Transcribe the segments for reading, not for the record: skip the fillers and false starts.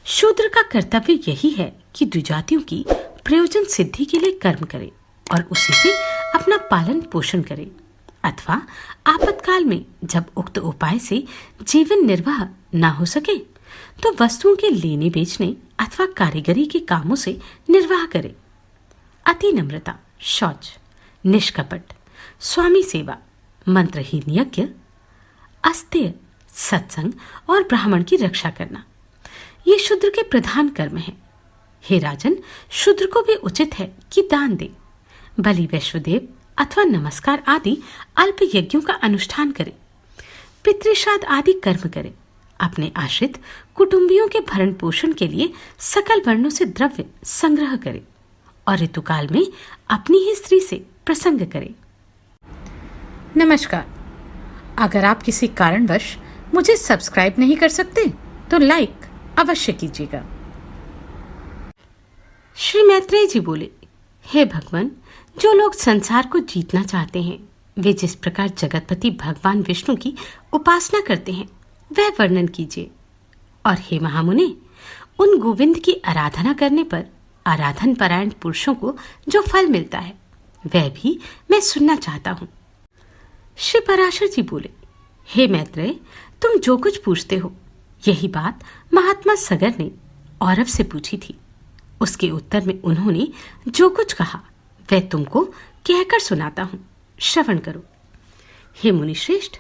शूद्र का कर्तव्य यही है कि द्विजातियों की प्रयोजन सिद्धि के लिए कर्म करे और उसी से अपना पालन पोषण करे, अथवा आपातकाल में जब उक्त उपाय से जीवन निर्वाह न हो सके तो वस्तुओं के लेने बेचने अथवा कारीगरी के कामों से निर्वाह करे। अति नम्रता, शौच, निष्कपट, स्वामी सेवा, मंत्रहीन यज्ञ, अस्तेय, सत्संग और ब्राह्मण की रक्षा करना, ये शूद्र के प्रधान कर्म हैं। हे राजन, शूद्र को भी उचित है कि दान दे, बलि वैश्वदेव अथवा नमस्कार आदि अल्प यज्ञों का अनुष्ठान करे, पितृश्राद्ध आदि कर्म करे, अपने आश्रित कुटुंबियों के भरण पोषण के लिए सकल वर्णों से द्रव्य संग्रह करे और ऋतुकाल में अपनी ही स्त्री से प्रसंग करे। नमस्कार। अगर आप किसी कारणवश मुझे सब्सक्राइब नहीं कर सकते तो लाइक अवश्य कीजिएगा। श्री मैत्रेय जी बोले, हे भगवान, जो लोग संसार को जीतना चाहते हैं वे जिस प्रकार जगतपति भगवान विष्णु की उपासना करते हैं वह वर्णन कीजिए। और हे महामुने, उन गोविंद की आराधना करने पर आराधन परायण पुरुषों को जो फल मिलता है वह भी मैं सुनना चाहता हूँ। श्री पराशर जी बोले, हे मैत्रेय, तुम जो कुछ पूछते हो यही बात महात्मा सगर ने औरव से पूछी थी। उसके उत्तर में उन्होंने जो कुछ कहा वह तुमको कहकर सुनाता हूँ, श्रवण करो। हे मुनिश्रेष्ठ,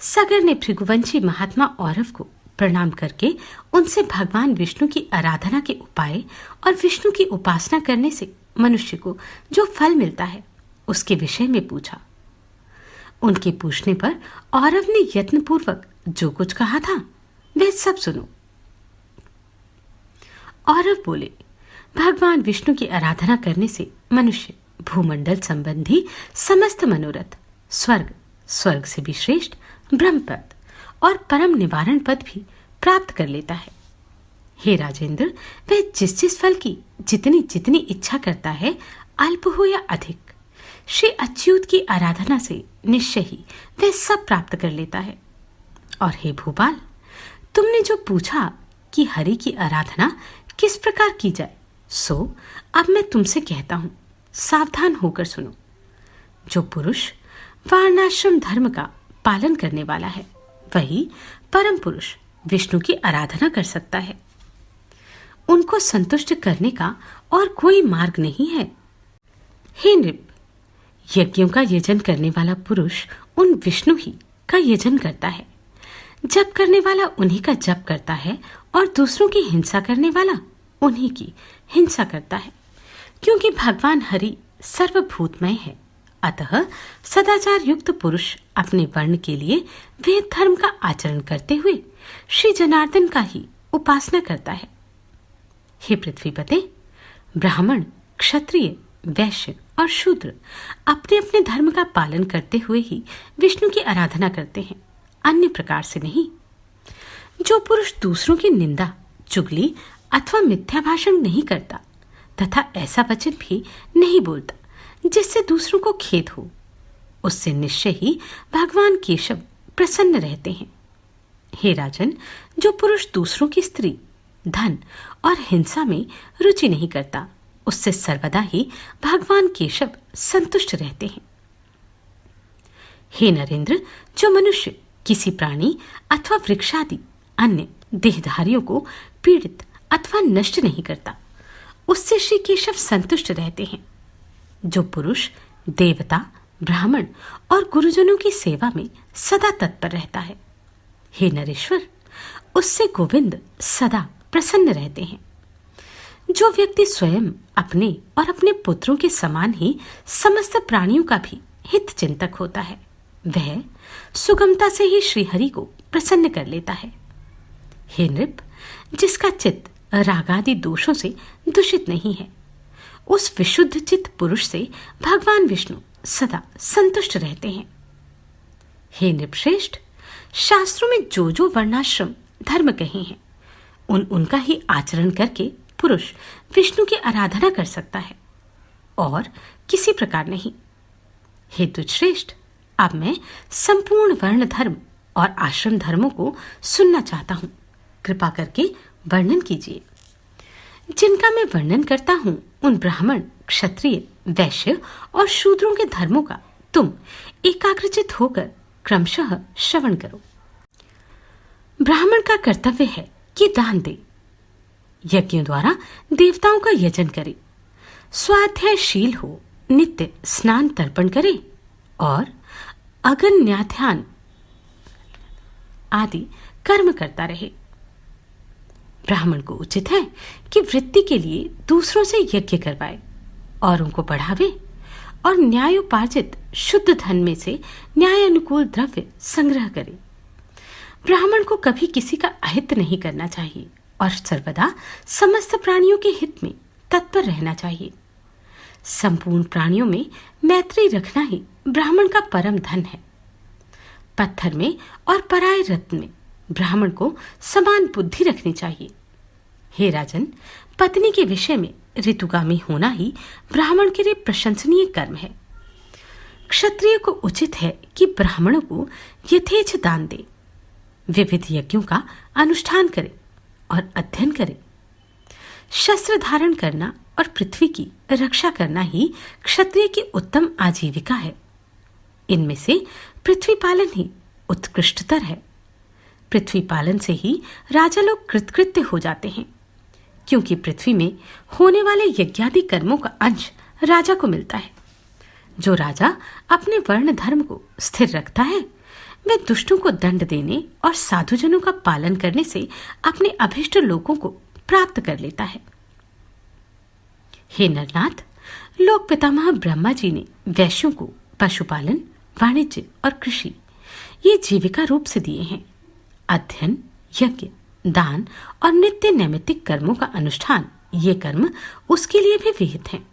सगर ने भृगुवंशी महात्मा औरव को प्रणाम करके उनसे भगवान विष्णु की आराधना के उपाय और विष्णु की उपासना करने से मनुष्य को जो फल मिलता है उसके विषय में पूछा। उनके पूछने पर औरव ने यत्नपूर्वक जो कुछ कहा था वह सब सुनो। औरव बोले, भगवान विष्णु की आराधना करने से मनुष्य भूमंडल संबंधी समस्त मनोरथ, स्वर्ग, स्वर्ग से भी श्रेष्ठ ब्रह्म पद और परम निवारण पद भी प्राप्त कर लेता है। हे राजेंद्र, वह जिस जिस फल की जितनी जितनी इच्छा करता है, अल्प हो या अधिक, श्री अच्युत की आराधना से निश्चय ही वह सब प्राप्त कर लेता है। और हे भूपाल, तुमने जो पूछा कि हरि की आराधना किस प्रकार की जाए, सो अब मैं तुमसे कहता हूं, सावधान होकर सुनो। जो पुरुष वर्णाश्रम धर्म का पालन करने वाला है वही परम पुरुष विष्णु की आराधना कर सकता है। उनको संतुष्ट करने का और कोई मार्ग नहीं है। हे नृप, यज्ञों का यजन करने वाला पुरुष उन विष्णु ही का यजन करता है। जप करने वाला उन्हीं का जप करता है और दूसरों की हिंसा करने वाला उन्हीं की हिंसा करता है। क्योंकि भगवान हरि सर्वभूतमय है, अतः सदाचार युक्त पुरुष अपने वर्ण के लिए वेद धर्म का आचरण करते हुए श्री जनार्दन का ही उपासना करता है। हे पृथ्वीपते, ब्राह्मण, क्षत्रिय, वैश्य और शूद्र अपने अपने धर्म का पालन करते हुए ही विष्णु की आराधना करते हैं, अन्य प्रकार से नहीं। जो पुरुष दूसरों की निंदा, चुगली अथवा मिथ्या भाषण नहीं करता तथा ऐसा वचन भी नहीं बोलता जिससे दूसरों को खेद हो, उससे निश्चय ही भगवान केशव प्रसन्न रहते हैं। हे राजन, जो पुरुष दूसरों की स्त्री, धन और हिंसा में रुचि नहीं करता उससे सर्वदा ही भगवान केशव संतुष्ट रहते हैं। हे नरेंद्र, जो मनुष्य किसी प्राणी अथवा वृक्षादि अन्य देहधारियों को पीड़ित अथवा नष्ट नहीं करता उससे श्री केशव संतुष्ट रहते हैं। जो पुरुष देवता, ब्राह्मण और गुरुजनों की सेवा में सदा तत्पर रहता है, हे नरेश्वर, उससे गोविंद सदा प्रसन्न रहते हैं। जो व्यक्ति स्वयं अपने और अपने पुत्रों के समान ही समस्त प्राणियों का भी हित चिंतक होता है वह सुगमता से ही श्रीहरि को प्रसन्न कर लेता है। हे नृप, जिसका चित्त रागादि दोषों से दूषित नहीं है उस विशुद्ध चित्त पुरुष से भगवान विष्णु सदा संतुष्ट रहते हैं। हे नृपश्रेष्ठ, शास्त्रों में जो जो वर्णाश्रम धर्म कहे हैं उनका ही आचरण करके पुरुष विष्णु की आराधना कर सकता है और किसी प्रकार नहीं। हे तुच्छ्रेष्ठ, अब मैं संपूर्ण वर्ण धर्म और आश्रम धर्मों को सुनना चाहता हूँ। कृपा करके वर्णन कीजिए। जिनका मैं वर्णन करता हूं उन ब्राह्मण, क्षत्रिय, वैश्य और शूद्रों के धर्मों का तुम एकाग्रचित होकर क्रमशः श्रवण करो। ब्राह्मण का कर्तव्य है कि दान दे, यज्ञों द्वारा देवताओं का यजन करे, स्वाध्यायशील हो, नित्य स्नान तर्पण करे और अगन्याध्यान आदि कर्म करता रहे। ब्राह्मण को उचित है कि वृत्ति के लिए दूसरों से यज्ञ करवाए, औरों को बढ़ावे और न्यायोपार्जित शुद्ध धन में से न्याय अनुकूल द्रव्य संग्रह करे। ब्राह्मण को कभी किसी का अहित नहीं करना चाहिए और सर्वदा समस्त प्राणियों के हित में तत्पर रहना चाहिए। संपूर्ण प्राणियों में मैत्री रखना ही ब्राह्मण का परम धन है। पत्थर में और पराये रत्न में ब्राह्मण को समान बुद्धि रखनी चाहिए। हे राजन, पत्नी के विषय में ऋतुगामी होना ही ब्राह्मण के लिए प्रशंसनीय कर्म है। क्षत्रिय को उचित है कि ब्राह्मणों को यथेच्छ दान दे, विविध यज्ञों का अनुष्ठान करे और अध्ययन करे। शस्त्र धारण करना और पृथ्वी की रक्षा करना ही क्षत्रिय की उत्तम आजीविका है। इनमें से पृथ्वी पालन ही उत्कृष्टतर है। पृथ्वी पालन से ही राजा लोग कृतकृत्य हो जाते हैं, क्योंकि पृथ्वी में होने वाले यज्ञादि कर्मों का अंश राजा को मिलता है। जो राजा अपने वर्ण धर्म को स्थिर रखता है वह दुष्टों को दंड देने और साधुजनों का पालन करने से अपने अभिष्ट लोकों को प्राप्त कर लेता है। हे नरनाथ, लोक पितामह ब्रह्मा जी ने वैश्यों को पशुपालन, वाणिज्य और कृषि ये जीविका रूप से दिए हैं। अध्ययन, यज्ञ, दान और नित्य नैमित्तिक कर्मों का अनुष्ठान ये कर्म उसके लिए भी विहित हैं।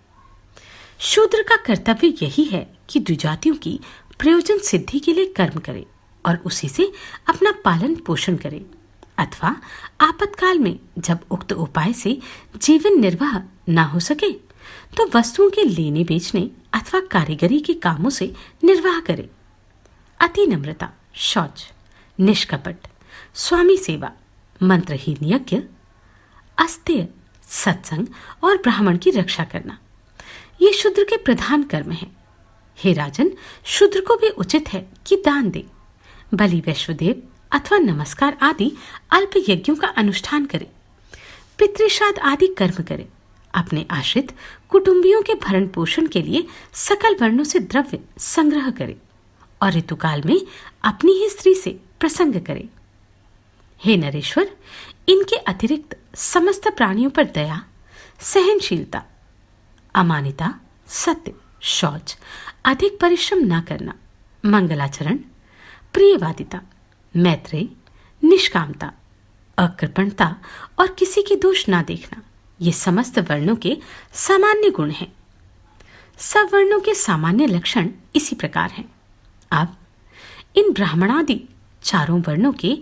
शूद्र का कर्तव्य यही है कि द्विजातियों की प्रयोजन सिद्धि के लिए कर्म करे और उसी से अपना पालन पोषण करे, अथवा आपातकाल में जब उक्त उपाय से जीवन निर्वाह न हो सके तो वस्तुओं के लेने बेचने अथवा कारीगरी के कामों से निर्वाह करे। अति नम्रता, शौच, निष्कपट, स्वामी सेवा, मंत्रहीन यज्ञ, अस्तेय, सत्संग और ब्राह्मण की रक्षा करना ये शूद्र के प्रधान कर्म हैं। हे राजन, शूद्र को भी उचित है कि दान दे, बलि, वैश्वदेव अथवा नमस्कार आदि अल्प यज्ञों का अनुष्ठान करे, पितृश्राद्ध आदि कर्म करे, अपने आश्रित कुटुंबियों के भरण पोषण के लिए सकल वर्णों से द्रव्य संग्रह करे और ऋतुकाल में अपनी ही स्त्री से प्रसंग करे। हे नरेश्वर, इनके अतिरिक्त समस्त प्राणियों पर दया, सहनशीलता, अमानिता, सत्य, शौच, अधिक परिश्रम न करना, मंगलाचरण, प्रियवादिता, मैत्रेय, निष्कामता, अकृपणता और किसी के दोष ना देखना ये समस्त वर्णों के सामान्य गुण हैं। सब वर्णों के सामान्य लक्षण इसी प्रकार हैं। अब इन ब्राह्मणादि चारों वर्णों के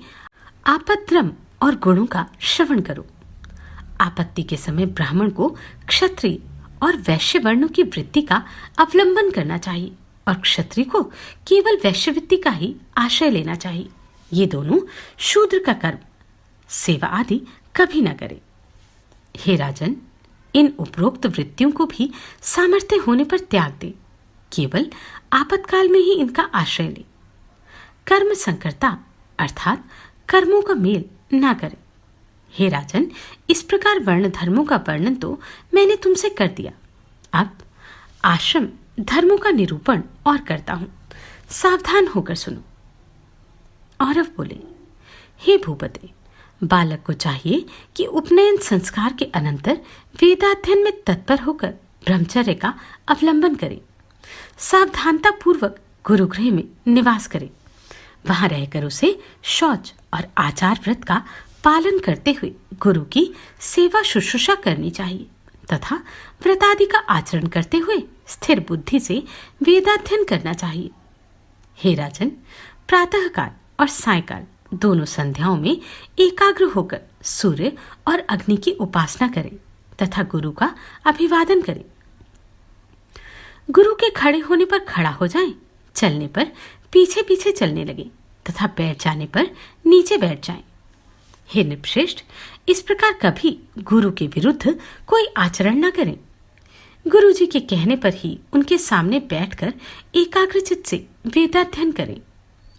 आपद्रम और गुणों का श्रवण करो। आपत्ति के समय ब्राह्मण को क्षत्रिय और वैश्य वर्णों की वृत्ति का अवलंबन करना चाहिए और क्षत्रिय को केवल वैश्यवृत्ति का ही आश्रय लेना चाहिए। ये दोनों शूद्र का कर्म, सेवा आदि कभी न करे। हे राजन, इन उपरोक्त वृत्तियों को भी सामर्थ्य होने पर त्याग दे, केवल आपातकाल में ही इनका आश्रय ले। कर्म संकरता अर्थात कर्मों का मेल ना करे। हे राजन, इस प्रकार वर्ण धर्मों का वर्णन तो मैंने तुमसे कर दिया। अब आश्रम धर्मों का निरूपण और करता हूं, सावधान होकर सुनो। औरव बोले, हे भूपते, बालक को चाहिए कि उपनयन संस्कार के अनंतर वेदाध्ययन में तत्पर होकर ब्रह्मचर्य का अवलंबन करे, सावधानता पूर्वक गुरुगृह में निवास करे, वहां रहकर उसे शौच और आचार व्रत का पालन करते हुए गुरु की सेवा शुश्रूषा करनी चाहिए तथा व्रतादि का आचरण करते हुए स्थिर बुद्धि से वेदाध्ययन करना चाहिए। हे राजन, प्रातःकाल और सायकाल दोनों संध्याओं में एकाग्र होकर सूर्य और अग्नि की उपासना करें तथा गुरु का अभिवादन करें। गुरु के खड़े होने पर खड़ा हो जाएं, चलने पर पीछे पीछे चलने लगे तथा बैठ जाने पर नीचे बैठ जाएं। हे नृपश्रेष्ठ, इस प्रकार कभी गुरु के विरुद्ध कोई आचरण न करें। गुरु जी के कहने पर ही उनके सामने बैठकर एकाग्रचित्त से वेदाध्ययन करें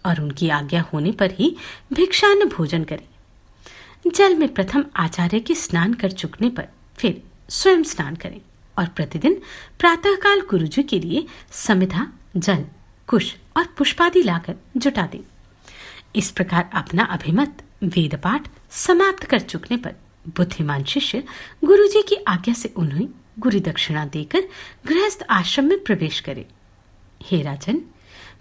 और उनकी आज्ञा होने पर ही भिक्षान्न भोजन करें। जल में प्रथम आचार्य के स्नान कर चुकने पर फिर स्वयं स्नान करें और प्रतिदिन प्रातःकाल गुरु जी के लिए समिधा, जल, कुश और पुष्पादि लाकर जुटा दें। इस प्रकार अपना अभिमत वेद पाठ समाप्त कर चुकने पर बुद्धिमान शिष्य गुरु जी की आज्ञा से उन्हें गुरु दक्षिणा देकर गृहस्थ आश्रम में प्रवेश करे। हे राजन,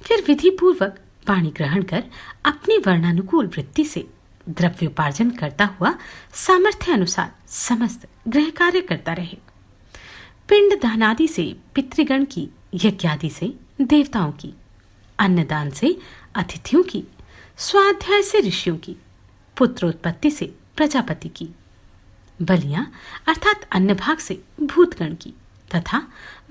फिर विधि पूर्वक पानी ग्रहण कर अपनी वर्णानुकूल वृत्ति से द्रव्योपार्जन करता हुआ सामर्थ्य अनुसार समस्त गृह कार्य करता रहे। पिंड दानादि से पितृगण की, यज्ञादि से देवताओं की, अन्नदान से अतिथियों की, स्वाध्याय से ऋषियों की, पुत्रोत्पत्ति से प्रजापति की, बलियां अर्थात अन्न भाग से भूतगण की तथा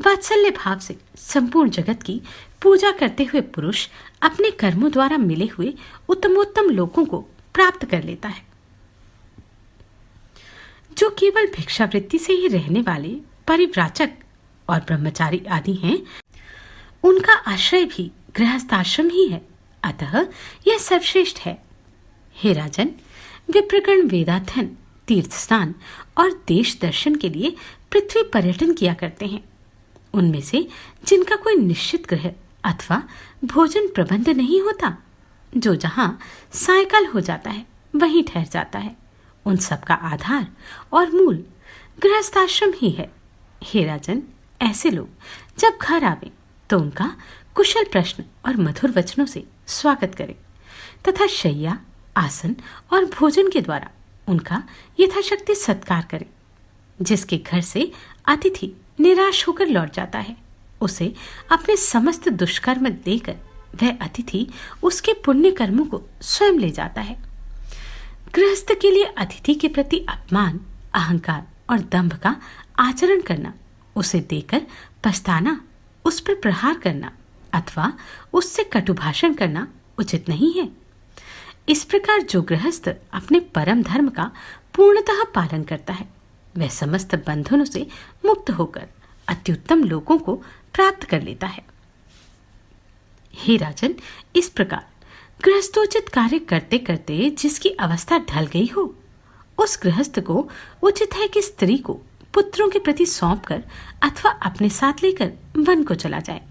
वात्सल्य भाव से संपूर्ण जगत की पूजा करते हुए पुरुष अपने कर्मों द्वारा मिले हुए उत्तमोत्तम लोकों को प्राप्त कर लेता है। जो केवल भिक्षावृत्ति से ही रहने वाले परिव्राजक और ब्रह्मचारी आदि हैं, उनका आश्रय भी गृहस्थाश्रम ही है, अतः यह सर्वश्रेष्ठ है। हे राजन, विप्रगण वेदाध्ययन, तीर्थ स्नान और देश दर्शन के लिए पृथ्वी पर्यटन किया करते हैं। उनमें से जिनका कोई निश्चित गृह अथवा भोजन प्रबंध नहीं होता, जो जहां सायकाल हो जाता है वहीं ठहर जाता है, उन सब का आधार और मूल गृहस्थाश्रम ही है। हे राजन, ऐसे लोग जब घर आवे तो उनका कुशल प्रश्न और मधुर वचनों से स्वागत करें तथा शैया, आसन और भोजन के द्वारा उनका यथाशक्ति सत्कार करें। जिसके घर से अतिथि निराश होकर लौट जाता है, उसे अपने समस्त दुष्कर्म देकर वह अतिथि उसके पुण्य कर्मों को स्वयं ले जाता है। गृहस्थ के लिए अतिथि के प्रति अपमान, अहंकार और दंभ का आचरण करना, उसे देकर पछताना, उस पर प्रहार करना अथवा उससे कटु भाषण करना उचित नहीं है। इस प्रकार जो गृहस्थ अपने परम धर्म का पूर्णतः पालन करता है, वह समस्त बंधनों से मुक्त होकर अत्युत्तम लोकों को प्राप्त कर लेता है। हे राजन, इस प्रकार गृहस्थोचित कार्य करते करते जिसकी अवस्था ढल गई हो, उस गृहस्थ को उचित है कि स्त्री को पुत्रों के प्रति सौंपकर अथवा अपने साथ लेकर वन को चला जाए।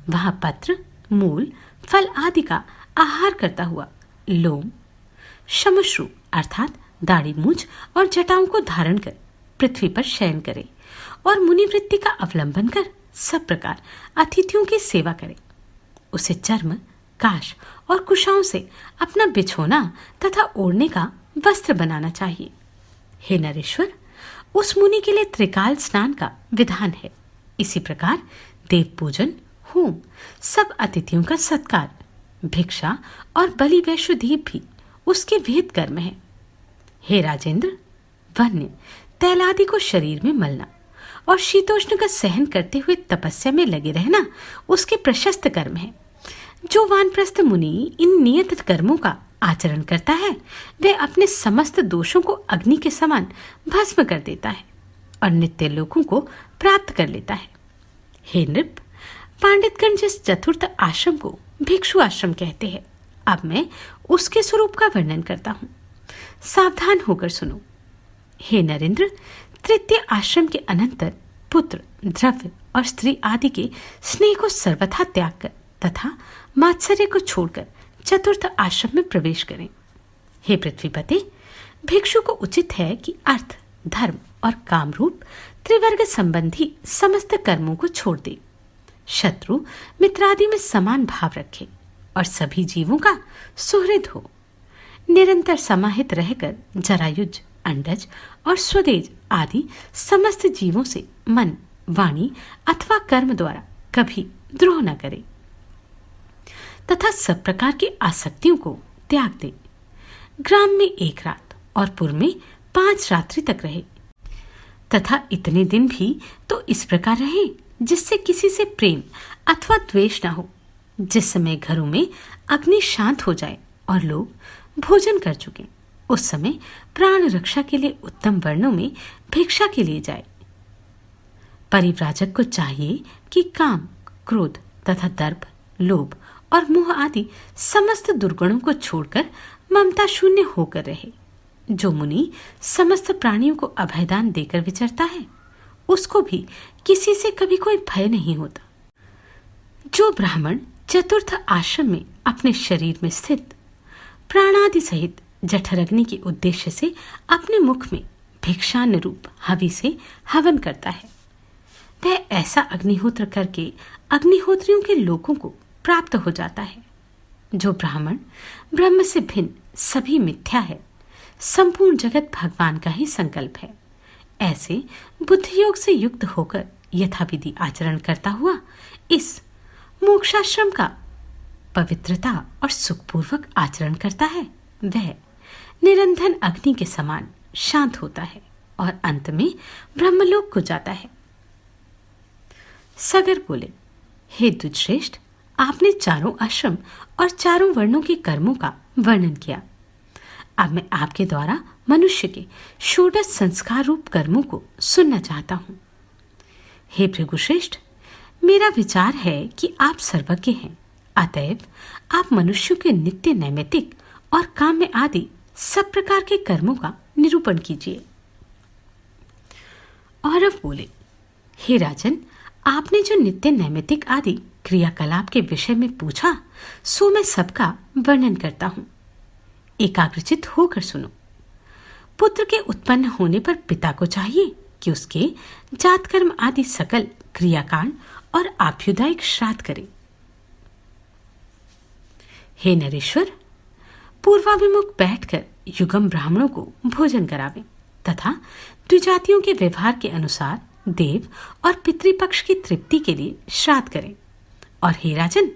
वहां पत्र, मूल, फल आदि का आहार करता हुआ लोम, शमश्रु अर्थात दाढ़ी, मूछ और जटाओं को धारण कर पृथ्वी पर शयन करे और मुनिवृत्ति का अवलंबन कर सब प्रकार अतिथियों की सेवा करे। उसे चर्म, काश और कुशाओं से अपना बिछोना तथा ओढ़ने का वस्त्र बनाना चाहिए। हे नरेश्वर, उस मुनि के लिए त्रिकाल स्नान का विधान है। इसी प्रकार देव पूजन, होम, सब अतिथियों का सत्कार, भिक्षा और बलि वैश्वदीप भी उसके वेद कर्म है। हे राजेंद्र, वन्य तैलादि को शरीर में मलना और शीतोष्ण का सहन करते हुए तपस्या में लगे रहना उसके प्रशस्त कर्म है। जो वानप्रस्थ मुनि इन नियत कर्मों का आचरण करता है, वह अपने समस्त दोषों को अग्नि के समान भस्म कर देता है और नित्य लोकों को प्राप्त कर लेता है। हे नृप, पांडितगण जिस चतुर्थ आश्रम को भिक्षु आश्रम कहते हैं, अब मैं उसके स्वरूप का वर्णन करता हूँ। सावधान होकर सुनो। हे नरेंद्र, तृतीय आश्रम के अनंतर पुत्र, द्रव्य और स्त्री आदि के स्नेह को सर्वथा त्याग कर तथा मात्सर्य को छोड़कर चतुर्थ आश्रम में प्रवेश करें। हे पृथ्वीपते, भिक्षु को उचित है कि अर्थ, धर्म और काम रूप त्रिवर्ग संबंधी समस्त कर्मों को छोड़ दे, शत्रु मित्रादि में समान भाव रखे और सभी जीवों का सुहृद हो। निरंतर समाहित रहकर जरायुज, अंडज और स्वदेज आदि समस्त जीवों से मन, वाणी अथवा कर्म द्वारा कभी द्रोह न करे तथा सब प्रकार की आसक्तियों को त्याग दे। ग्राम में 1 रात और पुर में 5 रात्रि तक रहे तथा इतने दिन भी तो इस प्रकार रहे जिससे किसी से प्रेम अथवा द्वेष न हो। जिस समय घरों में अग्नि शांत हो जाए और लोग भोजन कर चुके उस समय प्राण रक्षा के लिए उत्तम वर्णों में भिक्षा के लिए जाए। परिव्राजक को चाहिए कि काम, क्रोध तथा दर्प, लोभ और मोह आदि समस्त दुर्गुणों को छोड़कर ममता शून्य होकर रहे। जो मुनि समस्त प्राणियों को अभयदान देकर विचरता है, उसको भी किसी से कभी कोई भय नहीं होता। जो ब्राह्मण चतुर्थ आश्रम में अपने शरीर में स्थित प्राणादि सहित जठरग्नि के उद्देश्य से अपने मुख में भिक्षान्न रूप हवि से हवन करता है, वह ऐसा अग्निहोत्र करके अग्निहोत्रियों के लोगों को प्राप्त हो जाता है। जो ब्राह्मण ब्रह्म से भिन्न सभी मिथ्या है, संपूर्ण जगत भगवान का ही संकल्प है, ऐसे बुद्धि योग से युक्त होकर यथाविधि आचरण करता हुआ इस मोक्षाश्रम का पवित्रता और सुखपूर्वक आचरण करता है, वह निरंजन अग्नि के समान शांत होता है और अंत में ब्रह्मलोक को जाता है। सगर बोले, हे द्विजश्रेष्ठ, आपने चारों आश्रम और चारों वर्णों के कर्मों का वर्णन किया। अब मैं आपके द्वारा मनुष्य के षोडश संस्कार रूप कर्मों को सुनना चाहता हूं। हे भृगुश्रेष्ठ, मेरा विचार है कि आप सर्वज्ञ हैं, अतएव आप मनुष्यों के नित्य नैमित्तिक और काम्य आदि सब प्रकार के कर्मों का निरूपण कीजिए। औरव बोले, हे राजन, आपने जो नित्य नैमित्तिक आदि क्रियाकलाप के विषय में पूछा, सो मैं सबका वर्णन करता हूं। एकाग्रचित होकर सुनो। पुत्र के उत्पन्न होने पर पिता को चाहिए कि उसके जातकर्म आदि सकल क्रियाकांड और आभ्युदायिक श्राद्ध करे। हे नरेश्वर, पूर्वाभिमुख बैठकर युगम ब्राह्मणों को भोजन करावें तथा द्विजातियों के व्यवहार के अनुसार देव और पितृपक्ष की तृप्ति के लिए श्राद्ध करें। और हे राजन,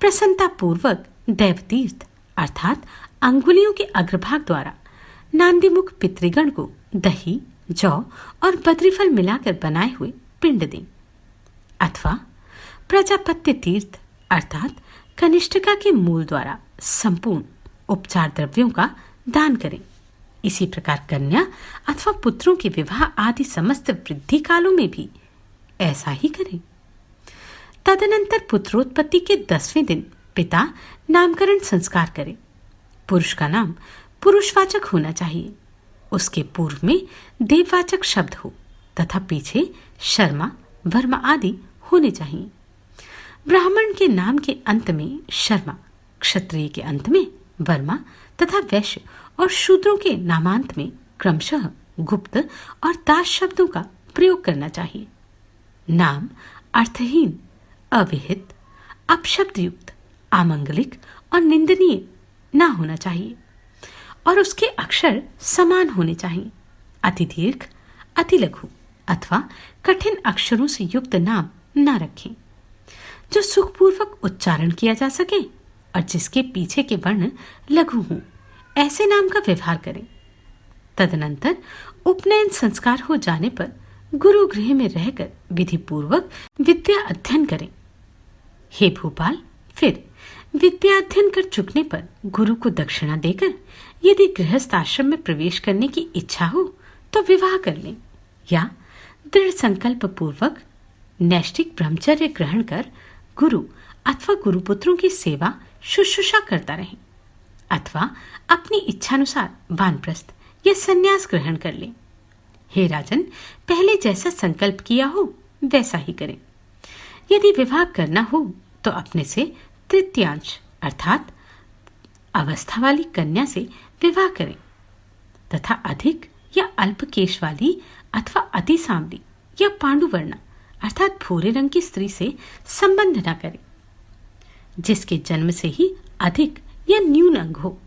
प्रसन्नता पूर्वक दैवतीर्थ अर्थात अंगुलियों के अग्रभाग द्वारा नांदीमुख पितृगण को दही, जौ और बद्रीफल मिलाकर बनाए हुए पिंड दें। अथवा प्रजापत्य तीर्थ अर्थात कनिष्ठिका के मूल द्वारा संपूर्ण उपचार द्रव्यों का दान करें। इसी प्रकार कन्या अथवा पुत्रों के विवाह आदि समस्त वृद्धि कालों में भी ऐसा ही करें। तदनंतर पुत्रोत्पत्ति के 10वें दिन पिता नामकरण संस्कार करे। पुरुष का नाम पुरुषवाचक होना चाहिए, उसके पूर्व में देववाचक शब्द हो तथा पीछे शर्मा, वर्मा आदि होने चाहिए। ब्राह्मण के नाम के अंत में शर्मा, क्षत्रिय के अंत में वर्मा तथा वैश्य और शूद्रों के नामांत में क्रमशः गुप्त और दास शब्दों का प्रयोग करना चाहिए। नाम अर्थहीन, अविहित, अपशब्दयुक्त, आमंगलिक और निंदनीय ना होना चाहिए और उसके अक्षर समान होने चाहिए। अति दीर्घ, अति लघु अथवा कठिन अक्षरों से युक्त नाम ना रखें। जो सुखपूर्वक उच्चारण किया जा सके और जिसके पीछे के वर्ण लघु हों, ऐसे नाम का व्यवहार करें। तदनंतर उपनयन संस्कार हो जाने पर गुरु गृह में रहकर विधि पूर्वक विद्या अध्ययन करें। हे भूपाल, फिर विद्या अध्ययन कर चुकने पर गुरु को दक्षिणा देकर यदि गृहस्थ आश्रम में प्रवेश करने की इच्छा हो तो विवाह कर लें, या दृढ़ संकल्प पूर्वक नैष्ठिक ब्रह्मचर्य ग्रहण कर गुरु अथवा गुरुपुत्रों की सेवा शुश्रूषा करता रहे, अथवा अपनी इच्छानुसार वानप्रस्थ या संन्यास ग्रहण कर ले। हे राजन, पहले जैसा संकल्प किया हो वैसा ही करें। यदि विवाह करना हो तो अपने से तृतीयांश अर्थात अवस्था वाली कन्या से विवाह करें तथा अधिक या अल्प केश वाली अथवा अति सांवली या पांडुवर्णा अर्थात भूरे रंग की स्त्री से संबंध न करें। जिसके जन्म से ही अधिक या न्यून अंग हो,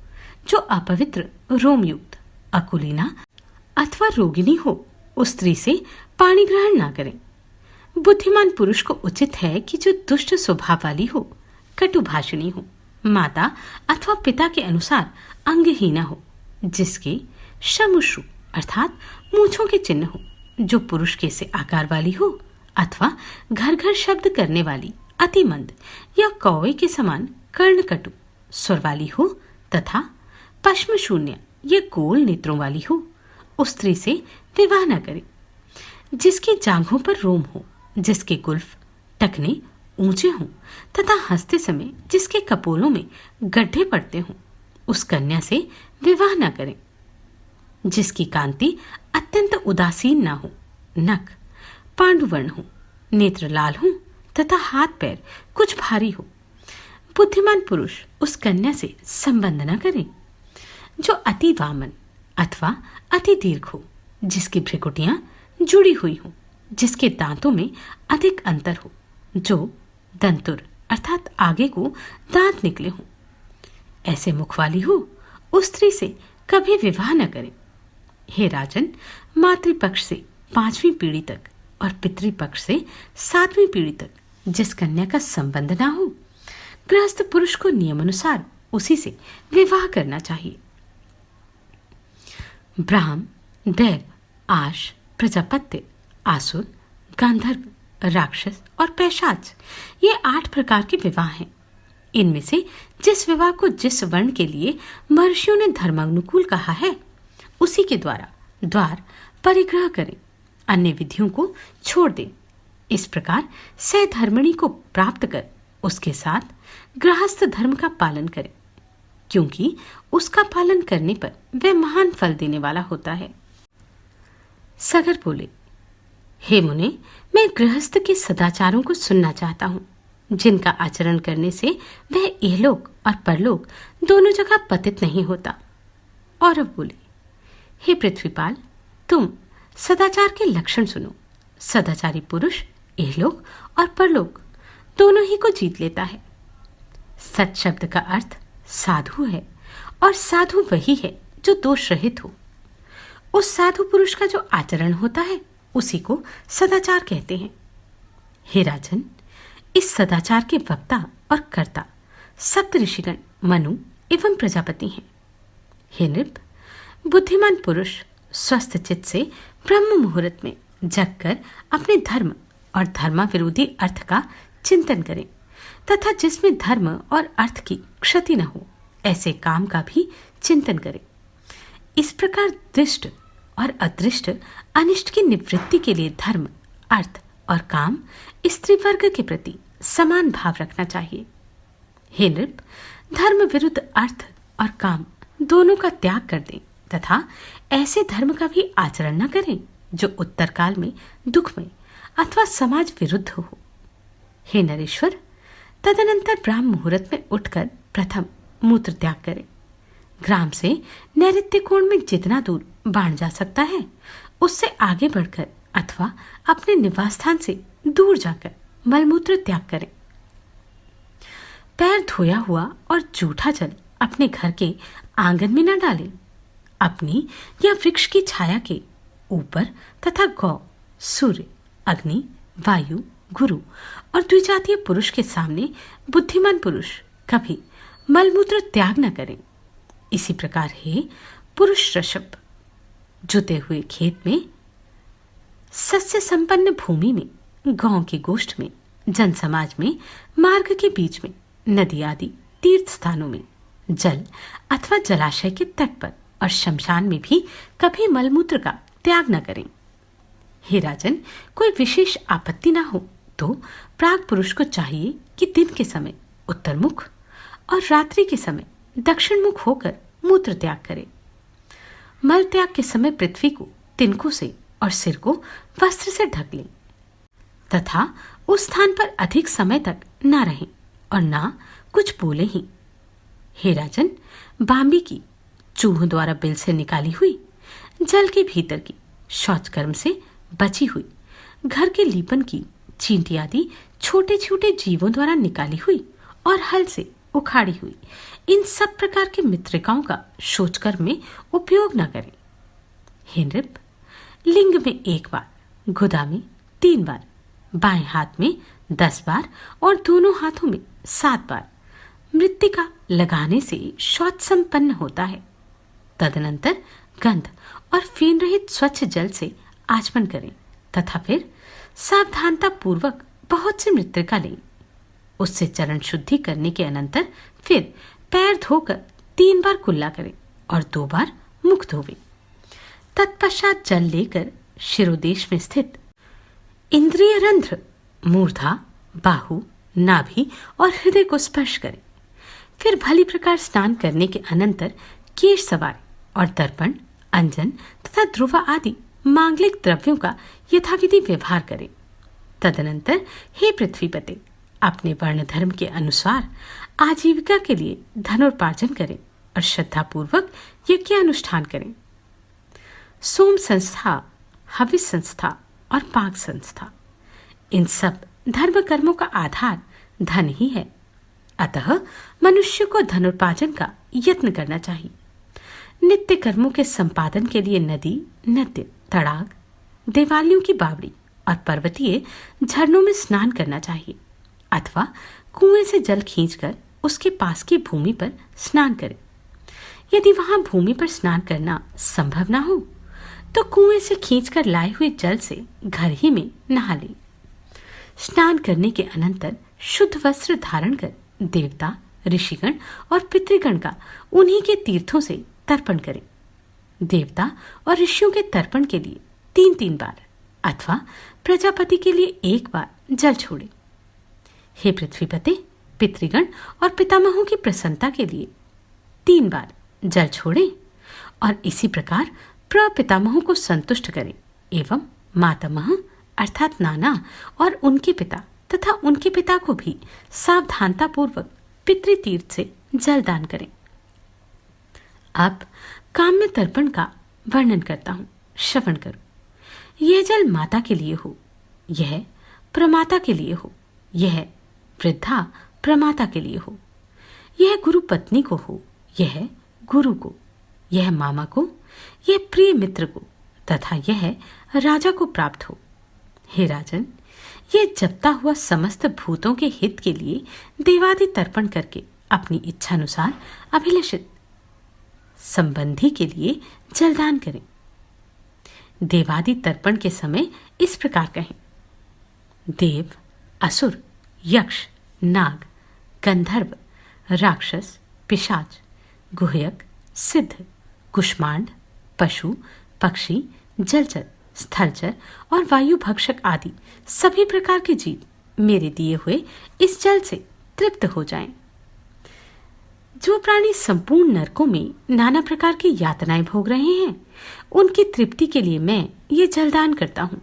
जो अपवित्र, रोमयुक्त, अकुलीना अथवा रोगिणी हो, उस स्त्री से पाणी ग्रहण ना करें। बुद्धिमान पुरुष को उचित है कि जो दुष्ट स्वभाव वाली हो, कटुभाषिणी हो, माता अथवा पिता के अनुसार अंगहीना हो, जिसके शमुश्रु अर्थात मूछों के चिन्ह हो, जो पुरुष के से आकार वाली हो, अथवा घर घर शब्द करने वाली अति मंद या कौवे के समान कर्णकटु स्वर वाली हो, तथा पश्म शून्य या गोल नेत्रों वाली हो, उस स्त्री से विवाह न करें। जिसकी जांघों पर रोम हो, जिसके गुल्फ टखने ऊंचे हों तथा हंसते समय जिसके कपोलों में गड्ढे पड़ते हों, उस कन्या से विवाह न करें। जिसकी कांति अत्यंत उदासीन ना हो, नख पांडुवर्ण हो, नेत्र लाल हो तथा हाथ पैर कुछ भारी हो, बुद्धिमान पुरुष उस कन्या से संबंध न करें। जो अति वामन अथवा अति दीर्घ हो, जिसकी भ्रिकुटियां जुड़ी हुई हो, जिसके दांतों में अधिक अंतर हो, जो दंतुर अर्थात आगे को दांत निकले हों, ऐसे मुख वाली हो, उस स्त्री से कभी विवाह न करें। हे राजन, मातृपक्ष से 5वीं पीढ़ी तक और पितृपक्ष से 7वीं पीढ़ी तक जिस कन्या का संबंध ना हो, गृहस्थ पुरुष को नियमानुसार उसी से विवाह करना चाहिए। ब्राह्म, दैव, आश, प्रजापत्य, आसुर, गांधर्व, राक्षस और पैशाच, ये 8 प्रकार के विवाह हैं। इनमें से जिस विवाह को जिस वर्ण के लिए महर्षियों ने धर्मानुकूल कहा है, उसी के द्वार परिग्रह करें, अन्य विधियों को छोड़ दें। इस प्रकार सहधर्मिणी को प्राप्त कर उसके साथ गृहस्थ धर्म का पालन करें, क्योंकि उसका पालन करने पर वह महान फल देने वाला होता है। सगर बोले, हे मुने, मैं गृहस्थ के सदाचारों को सुनना चाहता हूँ, जिनका आचरण करने से वह इहलोक और परलोक दोनों जगह पतित नहीं होता। और अब बोले, हे पृथ्वीपाल, तुम सदाचार के लक्षण सुनो। सदाचारी पुरुष इहलोक और परलोक दोनों ही को जीत लेता है। सत शब्द का अर्थ साधु है, और साधु वही है जो दोष रहित हो। उस साधु पुरुष का जो आचरण होता है, उसी को सदाचार कहते हैं। हे राजन, इस सदाचार के वक्ता और कर्ता सप्त ऋषिगण मनु एवं प्रजापति हैं। हे नृप, बुद्धिमान पुरुष स्वस्थ चित्त से ब्रह्म मुहूर्त में जगकर अपने धर्म और धर्मा विरोधी अर्थ का चिंतन करें, तथा जिसमें धर्म और अर्थ की क्षति न हो, ऐसे काम का भी चिंतन करें। इस प्रकार दृष्ट और अदृष्ट अनिष्ट की निवृत्ति के लिए धर्म, अर्थ और काम स्त्री वर्ग के प्रति समान भाव रखना चाहिए। हे नृप, धर्म विरुद्ध अर्थ और काम दोनों का त्याग कर दें, तथा ऐसे धर्म का भी आचरण न करें जो उत्तर काल में दुखमय अथवा समाज विरुद्ध हो। हे नरेश्वर, तदनंतर ब्राह्म मुहूर्त में उठकर प्रथम मूत्र त्याग करें। ग्राम से नैऋत्य कोण में जितना दूर बाण जा सकता है, उससे आगे बढ़कर अथवा अपने निवास स्थान से दूर जाकर मलमूत्र त्याग करें। पैर धोया हुआ और जूठा जल अपने घर के आंगन में न डालें। अपनी या वृक्ष की छाया के ऊपर तथा गौ, सूर्य, अग्नि, वायु, गुरु और द्विजातीय पुरुष के सामने बुद्धिमान पुरुष कभी मलमूत्र त्याग न करें। इसी प्रकार हे पुरुष ऋषभ, जुते हुए खेत में, सस्य संपन्न भूमि में, गांव के गोष्ठ में, जन समाज में, मार्ग के बीच में, नदी आदि तीर्थ स्थानों में, जल अथवा जलाशय के तट पर और शमशान में भी कभी मलमूत्र का त्याग न करें। हे राजन, कोई विशेष आपत्ति ना हो तो प्राग पुरुष को चाहिए कि दिन के समय उत्तर मुख और रात्रि के समय दक्षिण मुख होकर मूत्र त्याग करे। मल त्याग के समय पृथ्वी को तिनकों से और सिर को वस्त्र से ढक लें, तथा उस स्थान पर अधिक समय तक ना रहें और ना कुछ बोले ही। हे राजन, बांबी की चूहों द्वारा बिल से निकाली हुई, जल के भीतर की शौच कर्म से बची हुई, घर के लीपन की चींटी आदि छोटे छोटे जीवों द्वारा निकाली हुई और हल से उखाड़ी हुई, इन सब प्रकार के मित्रिकाओं का शौच कर्म में उपयोग न करें। हे नृप, लिंग में 1 बार, गुदा में 3 बार, बाएं हाथ में 10 बार और दोनों हाथों में 7 बार मृत्तिका लगाने से शौच संपन्न होता है। तदनंतर गंध और फेन रहित स्वच्छ जल से आचमन करें तथा फिर सावधानता पूर्वक बहुत सी मृत्तिका लें। उससे चरण शुद्धि करने के अनंतर फिर पैर धोकर 3 बार कुल्ला करें और 2 बार मुख धोवे। तत्पश्चात जल लेकर शिरोदेश में स्थित इंद्रिय रंध्र, मूर्धा, बाहु, नाभि और हृदय को स्पर्श करें। फिर भली प्रकार स्नान करने के अनंतर केश सवारें और दर्पण, अंजन तथा ध्रुवा आदि मांगलिक द्रव्यों का यथाविधि व्यवहार करें। तदनंतर हे पृथ्वीपते, अपने वर्ण धर्म के अनुसार आजीविका के लिए धनोपार्जन करें और श्रद्धापूर्वक यज्ञ अनुष्ठान करें। सोम संस्था, हविष संस्था और पाक संस्था, इन सब धर्म कर्मों का आधार धन ही है। अतः मनुष्य को धनोपार्जन का यत्न करना चाहिए। नित्य कर्मों के संपादन के लिए नदी, नद्य, तड़ाग, देवालयों की बावड़ी और पर्वतीय झरनों में स्नान करना चाहिए अथवा कुएं से जल खींचकर उसके पास की भूमि पर स्नान करें। यदि वहां भूमि पर स्नान करना संभव न हो तो कुएं से खींचकर लाए हुए जल से घर ही में नहा लें। स्नान करने के अनंतर शुद्ध वस्त्र धारण कर देवता, ऋषिगण और पितृगण का उन्हीं के तीर्थों से तर्पण करें। देवता और ऋषियों के तर्पण के लिए 3-3 बार अथवा प्रजापति के लिए 1 बार जल छोड़े। हे पृथ्वीपते, पितृगण और पितामहों की प्रसन्नता के लिए 3 बार जल छोड़ें और इसी प्रकार प्रपितामहों को संतुष्ट करें एवं मातामह अर्थात नाना और उनके पिता तथा उनके पिता को भी सावधानता पूर्वक पितृतीर्थ से जल दान करें। अब काम्य तर्पण का वर्णन करता हूं, श्रवण करो। यह जल माता के लिए हो, यह प्रमाता के लिए हो, यह वृद्धा प्रमाता के लिए हो, यह गुरु पत्नी को हो, यह गुरु को, यह मामा को, यह प्रिय मित्र को तथा यह राजा को प्राप्त हो। हे राजन, यह जपता हुआ समस्त भूतों के हित के लिए देवादि तर्पण करके अपनी इच्छानुसार अभिलषित संबंधी के लिए जलदान करें। देवादि तर्पण के समय इस प्रकार कहें: देव, असुर, यक्ष, नाग, गंधर्व, राक्षस, पिशाच, गुह्यक, सिद्ध, कुष्मांड, पशु, पक्षी, जलचर, स्थलचर और वायु भक्षक आदि सभी प्रकार के जीव मेरे दिए हुए इस जल से तृप्त हो जाएं। जो प्राणी संपूर्ण नरकों में नाना प्रकार की यातनाएं भोग रहे हैं, उनकी तृप्ति के लिए मैं ये जलदान करता हूँ।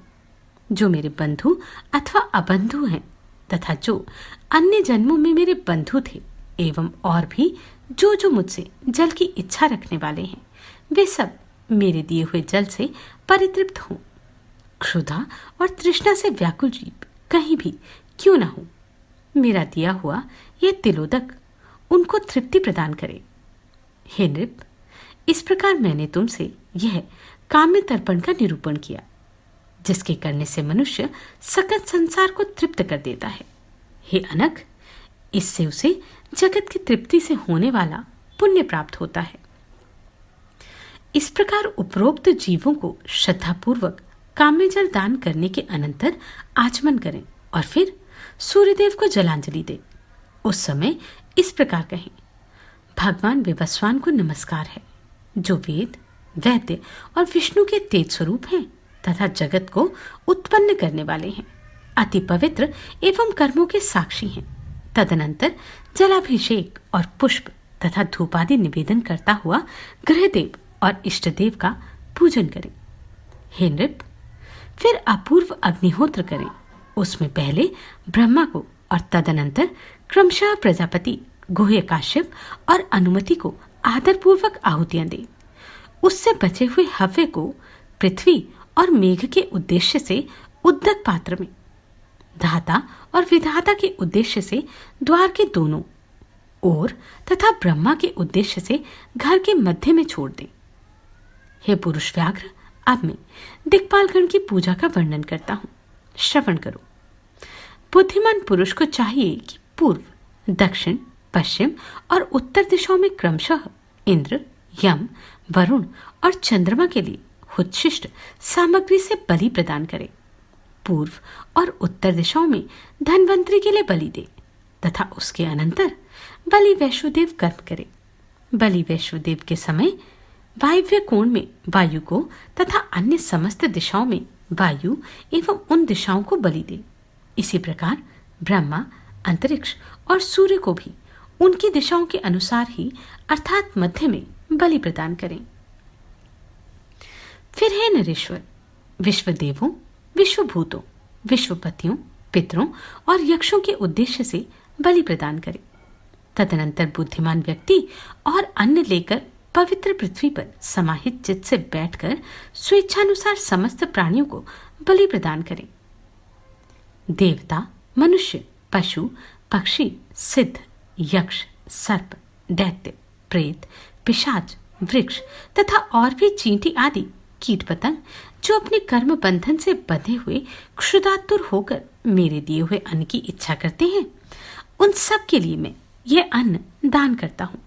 जो मेरे बंधु अथवा अबंधु हैं तथा जो अन्य जन्मों में मेरे बंधु थे एवं और भी जो मुझसे जल की इच्छा रखने वाले हैं, वे सब मेरे दिए हुए जल से परितृप्त हों। क्षुधा और तृष्णा से व्याकुल जीव कहीं भी क्यों न हो, मेरा दिया हुआ यह तिलोदक उनको तृप्ति प्रदान करे। हे नृप, इस प्रकार मैंने तुमसे यह काम्य तर्पण का निरूपण किया, जिसके करने से मनुष्य सकल संसार को तृप्त कर देता है। हे अनघ, इससे उसे जगत की तृप्ति से होने वाला पुण्य प्राप्त होता है। इस प्रकार उपरोक्त जीवों को श्रद्धापूर्वक काम्य जल दान करने के अनंतर आचमन करें और फिर सूर्यदेव को जलांजलि दें। उस समय इस प्रकार कहें: भगवान विवस्वान को नमस्कार है, जो वेद, वैद्य और विष्णु के तेज स्वरूप हैं तथा जगत को उत्पन्न करने वाले हैं, अति पवित्र एवं कर्मों के साक्षी हैं। तदनंतर जलाभिषेक और पुष्प तथा धूपादि निवेदन करता हुआ गृहदेव और इष्टदेव का पूजन करें। हे नृप, फिर अपूर्व अग्निहोत्र करें। उसमें पहले ब्रह्मा को और तदनंतर क्रमशः प्रजापति, गुह्य काश्यप और अनुमति को आदरपूर्वक आहुतियां दें। उससे बचे हुए हव्य को पृथ्वी और मेघ के उद्देश्य से उद्दक पात्र में, धाता और विधाता के उद्देश्य से द्वार के दोनों ओर तथा ब्रह्मा के उद्देश्य से घर के मध्य में छोड़ दें। हे पुरुष व्याघ्र, अब मैं दिक्पालगण की पूजा का वर्णन करता हूं, श्रवण करो। बुद्धिमान पुरुष को चाहिए कि पूर्व, दक्षिण, पश्चिम और उत्तर दिशाओं में क्रमशः इंद्र, यम, वरुण और चंद्रमा के लिए उच्छिष्ट सामग्री से बलि प्रदान करे। पूर्व और उत्तर दिशाओं में धन्वंतरी के लिए बलि दे तथा उसके अनंतर बलि वैश्वदेव कर्म करे। बलि वैश्वदेव के समय वायव्य कोण में वायु को तथा अन्य समस्त दिशाओं में वायु एवं उन दिशाओं को बलि दे। इसी प्रकार ब्रह्मा, अंतरिक्ष और सूर्य को भी उनकी दिशाओं के अनुसार ही अर्थात मध्य में बलि प्रदान करें। फिर हे नरेश्वर, विश्व देवों, विश्वभूतों, विश्वपतियों, पितरों और यक्षों के उद्देश्य से बलि प्रदान करें। तदनंतर बुद्धिमान व्यक्ति और अन्न लेकर पवित्र पृथ्वी पर समाहित चित्त से बैठकर स्वेच्छानुसार समस्त प्राणियों को बलि प्रदान करें। देवता, मनुष्य, पशु, पक्षी, सिद्ध, यक्ष, सर्प, दैत्य, प्रेत, पिशाच, वृक्ष तथा और भी चींटी आदि कीट पतंग जो अपने कर्म बंधन से बंधे हुए क्षुधातुर होकर मेरे दिए हुए अन्न की इच्छा करते हैं, उन सब के लिए मैं यह अन्न दान करता हूँ।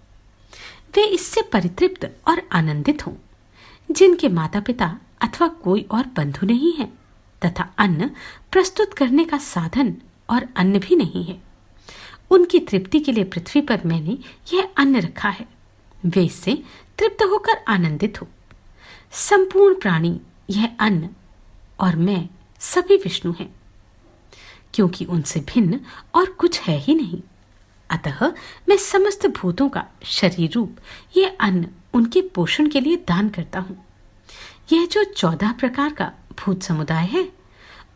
वे इससे परितृप्त और आनंदित हों। जिनके माता पिता अथवा कोई और बंधु नहीं है तथा अन्न प्रस्तुत करने का साधन और अन्न भी नहीं है, उनकी तृप्ति के लिए पृथ्वी पर मैंने यह अन्न रखा है। वे इससे तृप्त होकर आनंदित हो। संपूर्ण प्राणी यह अन्न और मैं सभी विष्णु हैं, क्योंकि उनसे भिन्न और कुछ है ही नहीं। अतः मैं समस्त भूतों का शरीर रूप यह अन्न उनके पोषण के लिए दान करता हूँ। यह जो 14 प्रकार का भूत समुदाय है,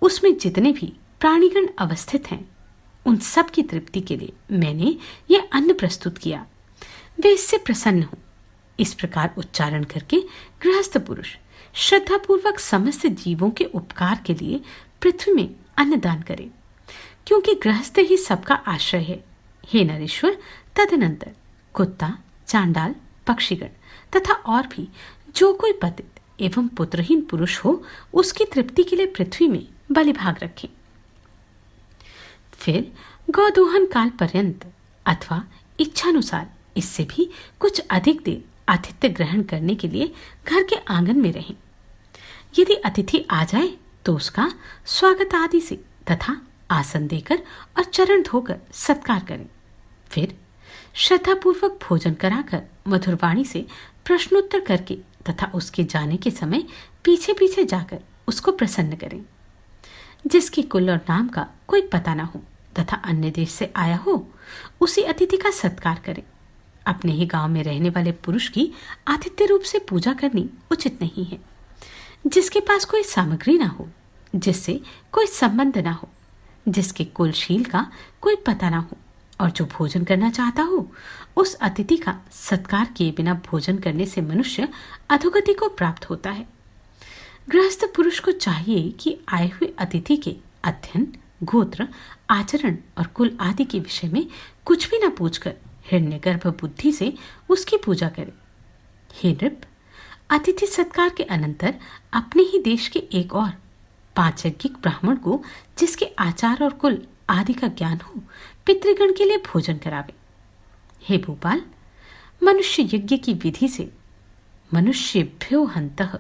उसमें जितने भी प्राणीगण अवस्थित हैं, उन सब की तृप्ति के लिए मैंने यह अन्न प्रस्तुत किया। वे इससे प्रसन्न हो। इस प्रकार उच्चारण करके गृहस्थ पुरुष श्रद्धापूर्वक समस्त जीवों के उपकार के लिए पृथ्वी में अन्न दान करे, क्योंकि गृहस्थ ही सबका आश्रय है। हे नरेश्वर, तदनंतर कुत्ता, चांडाल, पक्षीगण तथा और भी जो कोई पतित एवं पुत्रहीन पुरुष हो, उसकी तृप्ति के लिए पृथ्वी में बलिभाग रखें। फिर गौदोहन काल पर्यंत अथवा इच्छानुसार इससे भी कुछ अधिक देर आतिथ्य ग्रहण करने के लिए घर के आंगन में रहें। यदि अतिथि आ जाए तो उसका स्वागत आदि से तथा आसन देकर और चरण धोकर सत्कार करें। फिर श्रद्धापूर्वक भोजन कराकर मधुर वाणी से प्रश्नोत्तर करके तथा उसके जाने के समय पीछे पीछे जाकर उसको प्रसन्न करें। जिसके कुल और नाम का कोई पता ना हो तथा अन्य देश से आया हो, उसी अतिथि का सत्कार करें। अपने ही गांव में रहने वाले पुरुष की आतिथ्य रूप से पूजा करनी उचित नहीं है। जिसके पास कोई सामग्री ना हो, जिससे कोई संबंध ना हो, जिसके कुलशील का कोई पता ना हो और जो भोजन करना चाहता हो, उस अतिथि का सत्कार किए बिना भोजन करने से मनुष्य अधोगति को प्राप्त होता है। गृहस्थ पुरुष को चाहिए कि आए हुए अतिथि के अध्ययन, गोत्र, आचरण और कुल आदि के विषय में कुछ भी न पूछकर हिरण्यगर्भ बुद्धि से उसकी पूजा करे। हे नृप, अतिथि सत्कार के अनंतर अपने ही देश के एक और 5 यज्ञिक ब्राह्मण को, जिसके आचार और कुल आदि का ज्ञान हो, पितृगण के लिए भोजन करावे। हे भूपाल, मनुष्य यज्ञ की विधि से मनुष्येभ्यो हन्तः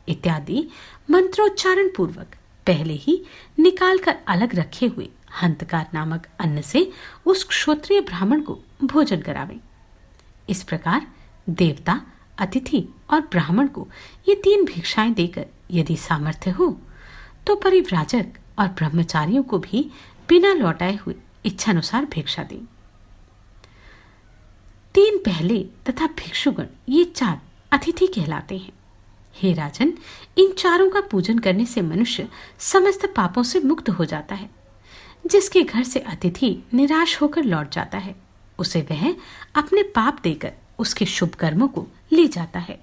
इत्यादि मंत्रोच्चारण पूर्वक पहले ही निकाल कर अलग रखे हुए हंतकार नामक अन्न से उस क्षत्रिय ब्राह्मण को भोजन करावे। इस प्रकार देवता, अतिथि और ब्राह्मण को ये 3 भिक्षाएं देकर यदि सामर्थ्य हो तो परिव्राजक और ब्रह्मचारियों को भी बिना लौटाए हुए इच्छानुसार भिक्षा दें। 3 पहले तथा भिक्षुगण ये 4 अतिथि कहलाते हैं। हे राजन, इन चारों का पूजन करने से मनुष्य समस्त पापों से मुक्त हो जाता है। जिसके घर से अतिथि निराश होकर लौट जाता है, उसे वह अपने पाप देकर उसके शुभ कर्मों को ले जाता है।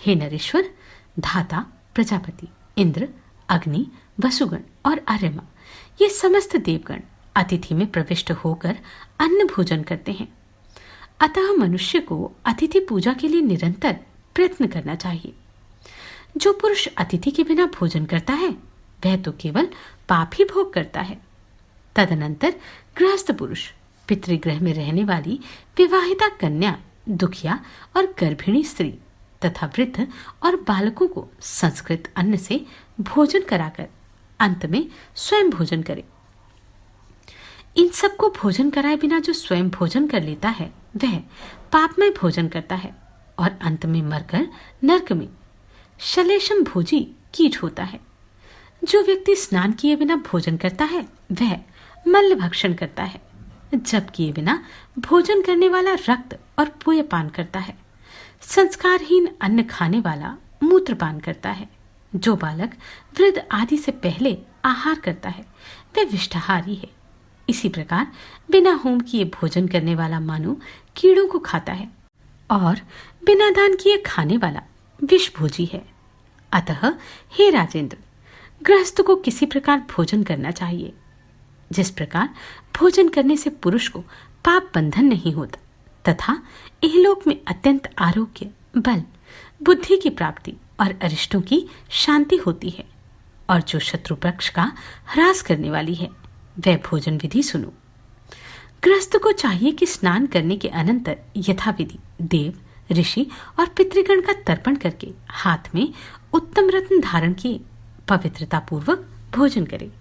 हे नरेश्वर, धाता, प्रजापति, इंद्र, अग्नि, वसुगण और आर्यमा ये समस्त देवगण अतिथि में प्रविष्ट होकर अन्न भोजन करते हैं। अतः मनुष्य को अतिथि पूजा के लिए निरंतर प्रयत्न करना चाहिए। जो पुरुष अतिथि के बिना भोजन करता है, वह तो केवल पाप ही भोग करता है। तदनंतर गृहस्थ पुरुष पितृगृह में रहने वाली विवाहिता कन्या, दुखिया और गर्भिणी स्त्री तथा वृद्ध और बालकों को संस्कृत अन्न से भोजन कराकर अंत में स्वयं भोजन करे। इन सबको भोजन कराए बिना जो स्वयं भोजन कर लेता है, वह पापमय भोजन करता है। और अंत में मरकर नरक में शलेषम भोजी कीट होता है। जो व्यक्ति स्नान किए बिना भोजन करता है वह मल्ल भक्षण करता है। जब किए बिना भोजन करने वाला रक्त और पुय पान करता है। संस्कारहीन अन्न खाने वाला मूत्रपान करता है। जो बालक वृद्ध आदि से पहले आहार करता है वह विष्टाहारी है। इसी प्रकार बिना होम किए भोजन करने वाला मानो कीड़ों को खाता है और बिना दान किए खाने वाला विषभोजी है। अतः हे राजेंद्र, गृहस्थ को किसी प्रकार भोजन करना चाहिए जिस प्रकार भोजन करने से पुरुष को पाप बंधन नहीं होता तथा इहलोक में अत्यंत आरोग्य, बल, बुद्धि की प्राप्ति और अरिष्टों की शांति होती है। और जो शत्रु पक्ष का ह्रास करने वाली है वह भोजन विधि सुनो। गृहस्थ को चाहिए कि स्नान करने के अनंतर यथाविधि देव, ऋषि और पितृगण का तर्पण करके हाथ में उत्तम रत्न धारण किए पवित्रता पूर्वक भोजन करे।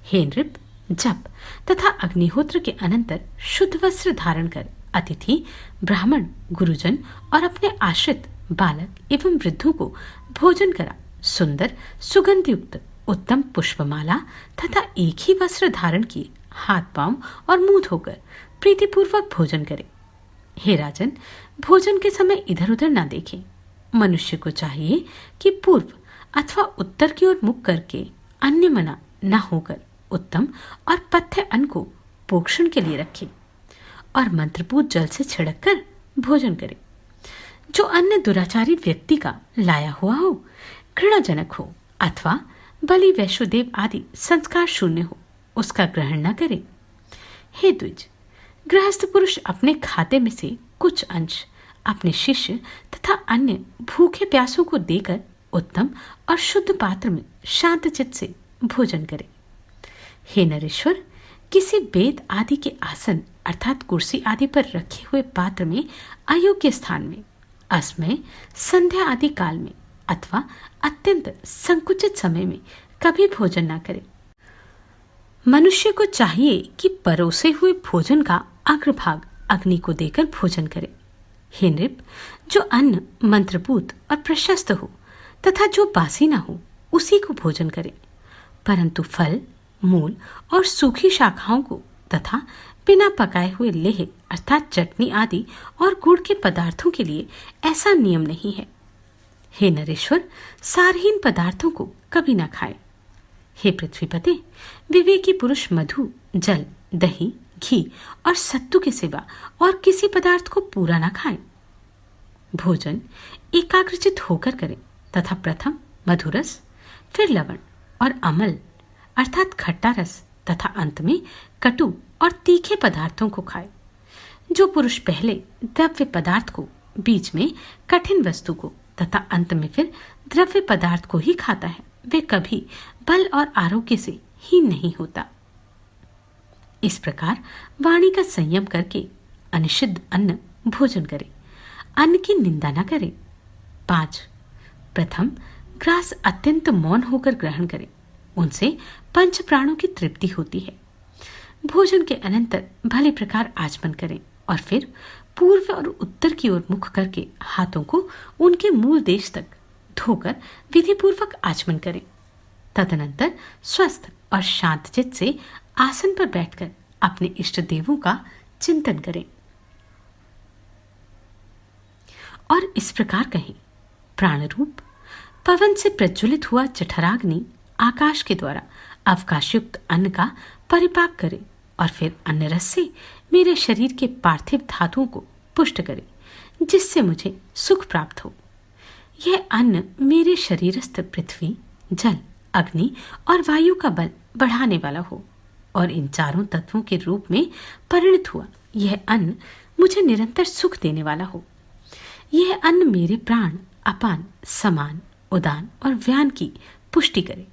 हे नृप, जप तथा अग्निहोत्र के अनंतर शुद्ध वस्त्र धारण कर अतिथि, ब्राह्मण, गुरुजन और अपने आश्रित बालक एवं वृद्धों को भोजन करा सुंदर सुगंध युक्त उत्तम पुष्पमाला तथा एक ही वस्त्र धारण किए हाथ, पांव और मुंह धोकर प्रीतिपूर्वक भोजन करे। हे राजन, भोजन के समय इधर उधर ना देखें। मनुष्य को चाहिए कि पूर्व अथवा उत्तर की ओर मुख करके अन्य मना न होकर उत्तम और पथ्य अन्न को पोषण के लिए रखे और मंत्रपूत जल से छिड़क कर भोजन करे। जो अन्य दुराचारी व्यक्ति का लाया हुआ हो, घृणाजनक हो अथवा बलि, वैश्वदेव आदि संस्कार शून्य हो, उसका ग्रहण न करे। हे द्विज, गृहस्थ पुरुष अपने खाते में से कुछ अंश अपने शिष्य तथा अन्य भूखे प्यासों को देकर उत्तम और शुद्ध पात्र में शांत चित्त से भोजन करे। हे नरेश्वर, किसी वेद आदि के आसन अर्थात कुर्सी आदि पर रखे हुए पात्र में अयोग्य स्थान में, असमय, संध्या आदि काल में अथवा अत्यंत संकुचित समय में कभी भोजन न करे। मनुष्य को चाहिए कि परोसे हुए भोजन का अग्रभाग अग्नि को देकर भोजन करे। हे नृप, जो अन्न मंत्रपूत और प्रशस्त हो तथा जो बासी न हो उसी को भोजन करे, परंतु फल, मूल और सूखी शाखाओं को तथा बिना पकाए हुए लेह अर्थात चटनी आदि और गुड़ के पदार्थों के लिए ऐसा नियम नहीं है। हे नरेश्वर, सारहीन पदार्थों को कभी न खाए। हे पृथ्वीपते, विवेकी पुरुष मधु, जल, दही, घी और सत्तू के सिवा और किसी पदार्थ को पूरा न खाए। भोजन एकाग्रचित होकर करें तथा प्रथम मधुरस, फिर लवण और अमल अर्थात खट्टा रस तथा अंत में कटु और तीखे पदार्थों को खाए। जो पुरुष पहले द्रव्य पदार्थ को, बीच में कठिन वस्तु को तथा अंत में फिर द्रव्य पदार्थ को ही खाता है वे कभी बल और आरोग्य से हीन नहीं होता। इस प्रकार वाणी का संयम करके अनिषिद्ध अन्न भोजन करे, अन्न की निंदा न करे। 5. प्रथम ग्रास अत्यंत मौन होकर ग्रहण करे, उनसे पंच प्राणों की तृप्ति होती है। भोजन के अनंतर भली प्रकार आचमन करें और फिर पूर्व और उत्तर की ओर मुख करके हाथों को उनके मूल देश तक धोकर विधिपूर्वक आचमन करें। तदनंतर स्वस्थ और शांत चित्त से आसन पर बैठकर अपने इष्ट देवों का चिंतन करें और इस प्रकार कहें, प्राण रूप पवन से प्रज्वलित हुआ जठराग्नि आकाश के द्वारा अवकाशयुक्त अन्न का परिपाक करे और फिर अन्न रस से मेरे शरीर के पार्थिव धातुओं को पुष्ट करे, जिससे मुझे सुख प्राप्त हो। यह अन्न मेरे शरीरस्थ पृथ्वी, जल, अग्नि और वायु का बल बढ़ाने वाला हो और इन चारों तत्वों के रूप में परिणत हुआ यह अन्न मुझे निरंतर सुख देने वाला हो। यह अन्न मेरे प्राण, अपान, समान, उदान और व्यान की पुष्टि करे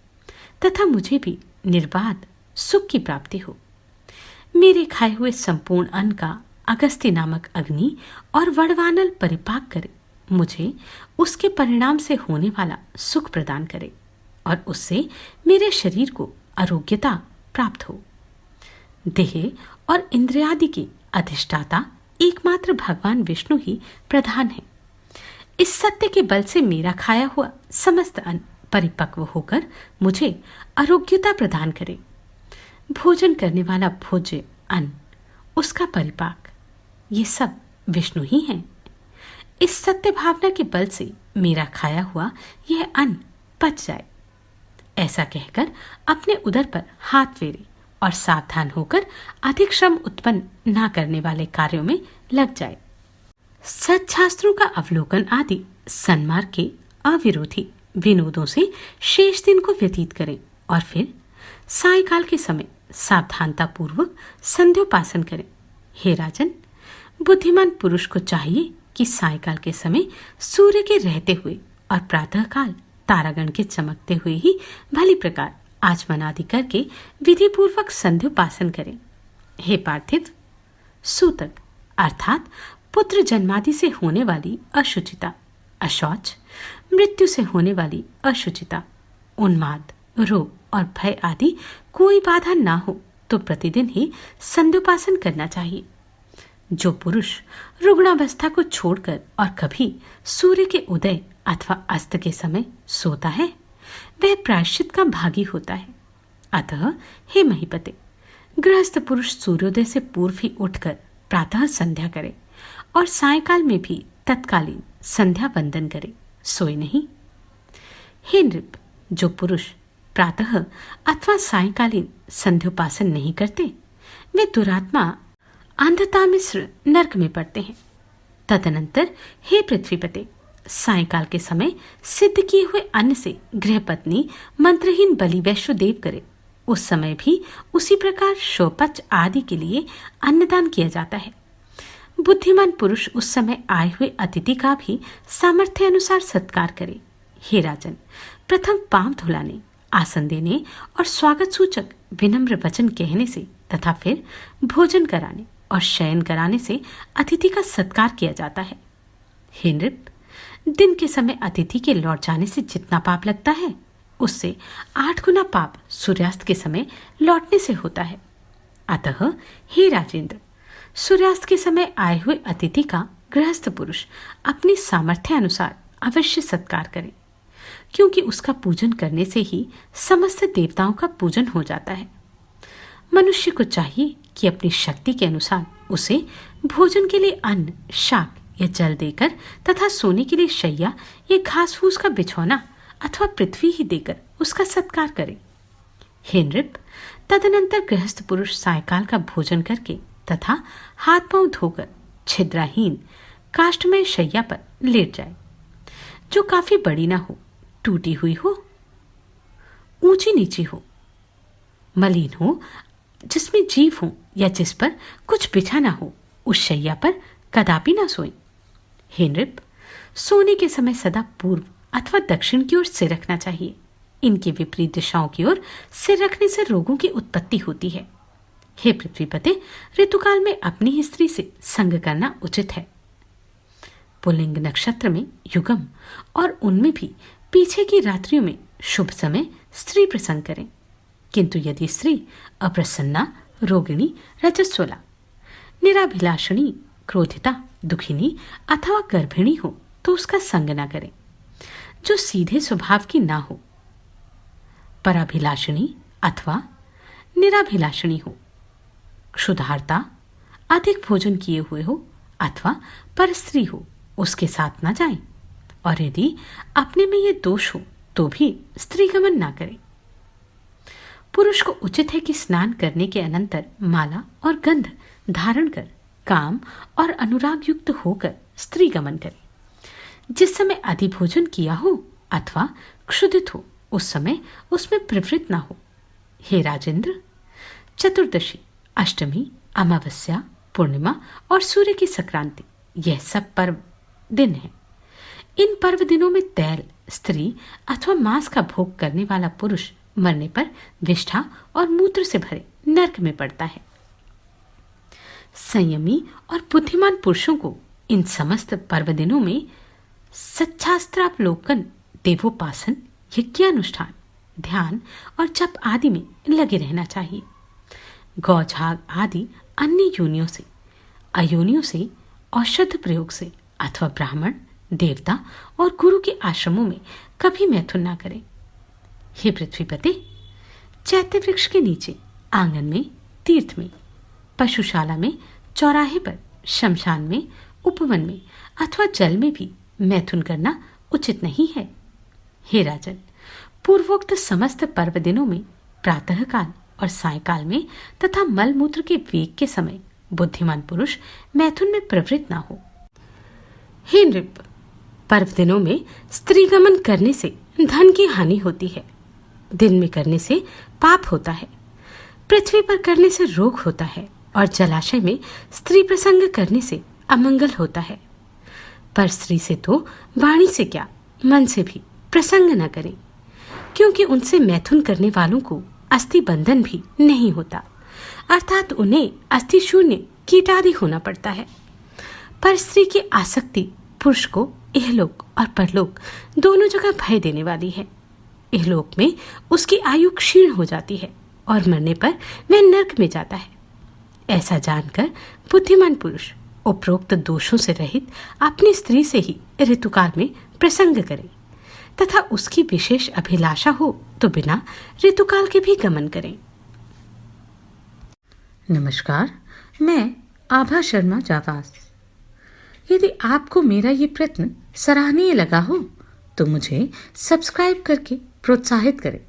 तथा मुझे भी निर्बाध सुख की प्राप्ति हो। मेरे खाए हुए संपूर्ण अन्न का अगस्त्य नामक अग्नि और वड़वानल परिपाक करे, मुझे उसके परिणाम से होने वाला सुख प्रदान करे और उससे मेरे शरीर को आरोग्यता प्राप्त हो। देह और इंद्रियादि के अधिष्ठाता एकमात्र भगवान विष्णु ही प्रधान है इस सत्य के बल से मेरा खाया हुआ समस्त अन्न परिपक्व होकर मुझे आरोग्यता प्रदान करे। भोजन करने वाला भोज्य अन्न, उसका परिपाक, ये सब विष्णु ही हैं। इस सत्य भावना के बल से मेरा खाया हुआ यह अन्न पच जाए। ऐसा कहकर अपने उदर पर हाथ फेरे और सावधान होकर अधिक श्रम उत्पन्न न करने वाले कार्यों में लग जाए। सच्छास्त्रों का अवलोकन आदि सन्मार्ग के अविरोधी विनोदों से शेष दिन को व्यतीत करें और फिर सायंकाल के समय सावधानता पूर्वक संध्योपासन करें। हे राजन, बुद्धिमान पुरुष को चाहिए कि सायंकाल के समय सूर्य के रहते हुए और प्रातःकाल तारागण के चमकते हुए ही भली प्रकार आचमन आदि करके विधि पूर्वक संध्योपासन करें। हे पार्थिव, सूतक अर्थात पुत्र जन्मादि से होने वाली अशुचिता, अशौच, मृत्यु से होने वाली अशुचिता, उन्माद, रोग और भय आदि कोई बाधा ना हो तो प्रतिदिन ही संध्योपासन करना चाहिए। जो पुरुष रुग्णावस्था को छोड़कर और कभी सूर्य के उदय अथवा अस्त के समय सोता है, वह प्रायश्चित का भागी होता है। अतः हे महीपते, गृहस्थ पुरुष सूर्योदय से पूर्व ही उठकर प्रातः संध्या करे और सायंकाल में भी तत्कालीन संध्या वंदन करे, सोए नहीं। हे नृप, जो पुरुष प्रातः अथवा सायंकालीन संध्योपासन नहीं करते, वे दुरात्मा अंधता मिश्र नरक में पड़ते हैं। तदनंतर हे पृथ्वीपते, सायंकाल के समय सिद्ध किए हुए अन्न से गृहपत्नी मंत्रहीन बलि वैश्वदेव करे। उस समय भी उसी प्रकार शोपच आदि के लिए अन्नदान किया जाता है। बुद्धिमान पुरुष उस समय आए हुए अतिथि का भी सामर्थ्य अनुसार सत्कार करे। हे राजन, प्रथम पांव धुलाने, आसन देने और स्वागत सूचक विनम्र वचन कहने से तथा फिर भोजन कराने और शयन कराने से अतिथि का सत्कार किया जाता है। हे नृप, दिन के समय अतिथि के लौट जाने से जितना पाप लगता है, उससे 8 गुना पाप सूर्यास्त के समय लौटने से होता है। अतः हे राजेंद्र, सूर्यास्त के समय आए हुए अतिथि का गृहस्थ पुरुष अपनी सामर्थ्य अनुसार अवश्य सत्कार करे, क्योंकि उसका पूजन करने से ही समस्त देवताओं का पूजन हो जाता है। मनुष्य को चाहिए कि अपनी शक्ति के अनुसार उसे भोजन के लिए अन्न, शाक या जल देकर तथा सोने के लिए शैया या घास फूस का बिछौना अथवा पृथ्वी ही देकर उसका सत्कार करे। हे नृप, तदनंतर गृहस्थ पुरुष सायंकाल का भोजन करके तथा हाथ पांव धोकर छिद्राहीन काष्ठमय शैया पर लेट जाए, जो काफी बड़ी ना हो, टूटी हुई हो, ऊंची नीची हो, मलिन हो, जिसमें जीव हो या जिस पर कुछ बिछा ना हो, उस शैया पर कदापि ना सोए। हे नृप, सोने के समय सदा पूर्व अथवा दक्षिण की ओर सिर रखना चाहिए। इनके विपरीत दिशाओं की ओर सिर रखने से रोगों की उत्पत्ति होती है। हे पृथ्वीपते, ऋतुकाल में अपनी ही स्त्री से संग करना उचित है। पुल्लिंग नक्षत्र में युगम और उनमें भी पीछे की रात्रियों में शुभ समय स्त्री प्रसंग करें, किंतु यदि स्त्री अप्रसन्ना, रोगिणी, रजस्वला, निराभिलाषणी, क्रोधिता, दुखिनी अथवा गर्भिणी हो तो उसका संग न करें। जो सीधे स्वभाव की ना हो, पराभिलाषणी अथवा निराभिलाषणी हो, क्षुधार्ता, अधिक भोजन किए हुए हो अथवा परस्त्री हो, उसके साथ ना जाएं। और यदि अपने में ये दोष हो तो भी स्त्री गमन ना करें। पुरुष को उचित है कि स्नान करने के अनंतर माला और गंध धारण कर काम और अनुराग युक्त होकर स्त्री गमन करे। जिस समय अधिभोजन किया हो अथवा क्षुधित हो, उस समय उसमें प्रवृत्त ना हो। हे राजेंद्र, चतुर्दशी, अष्टमी, अमावस्या, पूर्णिमा और सूर्य की संक्रांति, यह सब पर्व दिन है। इन पर्व दिनों में तैल, स्त्री अथवा मांस का भोग करने वाला पुरुष मरने पर विष्ठा और मूत्र से भरे नरक में पड़ता है। संयमी और बुद्धिमान पुरुषों को इन समस्त पर्व दिनों में सच्छास्त्रावलोकन, देवोपासन, यज्ञानुष्ठान, ध्यान और जप आदि में लगे रहना चाहिए। गौझाग आदि अन्य योनियों से, अयोनियों से, औषध प्रयोग से अथवा ब्राह्मण, देवता और गुरु के आश्रमों में कभी मैथुन ना करें। हे पृथ्वीपते, चैत्य वृक्ष के नीचे, आंगन में, तीर्थ में, पशुशाला में, चौराहे पर, शमशान में, उपवन में अथवा जल में भी मैथुन करना उचित नहीं है। हे राजन, पूर्वोक्त समस्त पर्व दिनों में प्रातःकाल और सायकाल में तथा मलमूत्र के वेग के समय बुद्धिमान पुरुष मैथुन में प्रवृत्त ना हो। हे नृप, पर्व दिनों में स्त्रीगमन करने से धन की हानि होती है, दिन में करने से पाप होता है, पृथ्वी पर करने से रोग होता है और जलाशय में स्त्री प्रसंग करने से अमंगल होता है। पर स्त्री से तो वाणी से क्या, मन से भी प्रसंग न करें, क्योंकि उनसे मैथुन करने वालों को अस्थि बंधन भी नहीं होता, अर्थात उन्हें अस्थि शून्य कीटादि होना पड़ता है। पर स्त्री की आसक्ति पुरुष को इहलोक और परलोक दोनों जगह भय देने वाली है। इहलोक में उसकी आयु क्षीण हो जाती है और मरने पर वह नरक में जाता है। ऐसा जानकर बुद्धिमान पुरुष उपरोक्त दोषों से रहित अपनी स्त्री से ही ऋतुकाल में प्रसंग करे तथा उसकी विशेष अभिलाषा हो तो बिना ऋतुकाल के भी गमन करें। नमस्कार, मैं आभा शर्मा जावास। यदि आपको मेरा ये प्रयत्न सराहनीय लगा हो तो मुझे सब्सक्राइब करके प्रोत्साहित करें।